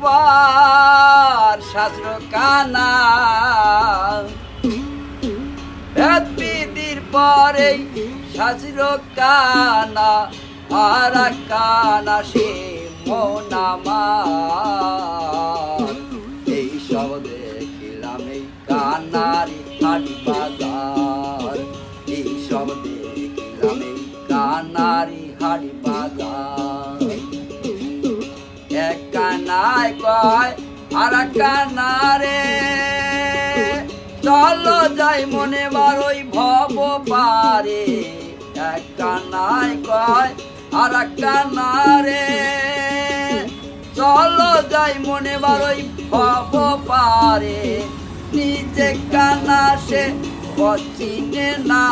পর সাজর কানা, বিদির পরে সাজর কানা, আর কানা সে মন আমার। এইসব দেখিলাম এই কানারি হাট বাজার, এইসব দেখিলাম এই কানারি হাট বাজার। এক কানায় কয় আর কানারে, চলো যাই মনে বারোই ভব পারে। এক কানায় কয় আর কানারে, চলো যাই মনে বারোই ভব পারে। নিজে কানা সে পচিনে না,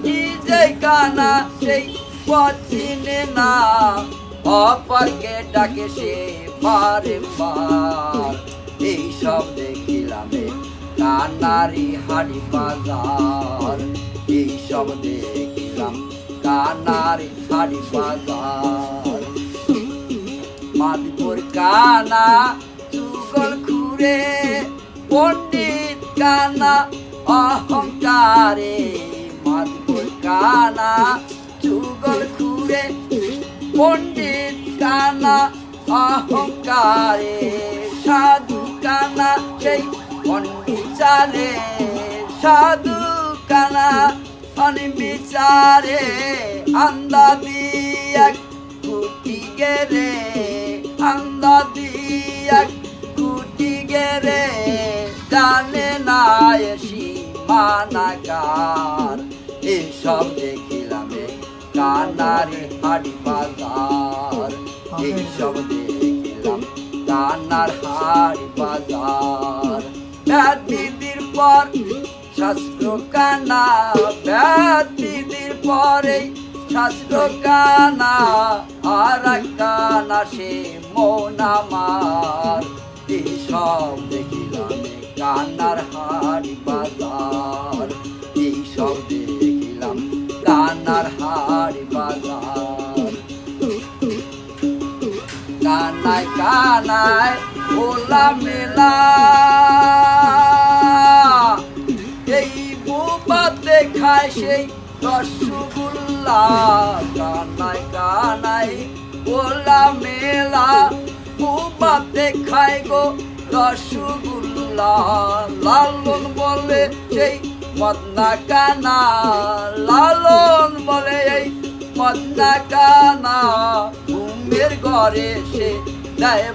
নিজে কানা সেই পচিনে না, অপরকে ডাকে সে পারে পার। এইসব দেখিলাম কানারি হাড়ি বাজার, এইসব দেখিলাম কানারি হাড়ি বাজার। মাদপুর কানা যুগল খুরে, পণ্ডিত কানা অহংকারে। মাদপুর কানা যুগল খুরে, পণ্ডিত কানা অহংকারে। সাধু কানা সেই অনিচারে, সাধু কানা অনিবিচারে। আন্দা এক কুটি গেরে, আন্দা এক কুটি গেরে, জানে না সীমানাগার। এসব দেখিলাম কানারি হাড়ি বাজার, এইসব দেখিলাম কানার হাড়ি বাজার। বিদির পর শাস্ত্র কানা, বিদির পরে শাস্ত্র কানা, আর কানা সে মন আমার। এইসব দেখিলাম কানার হাড়ি বাজার, এইসব দেখিলাম কানার হাড়ি বাজার। কানায় কানায় ওলা মেলা, এই বুবাতে খায় সেই রসগোল্লা। কানায় কানায় ওলা মেলা, বুবাতে খায় গো রসগোল্লা। লালন বলে সেই মদনা কানা, লালন বলে এই মদনা কানা। ঘুমের ঘরে সে দেয়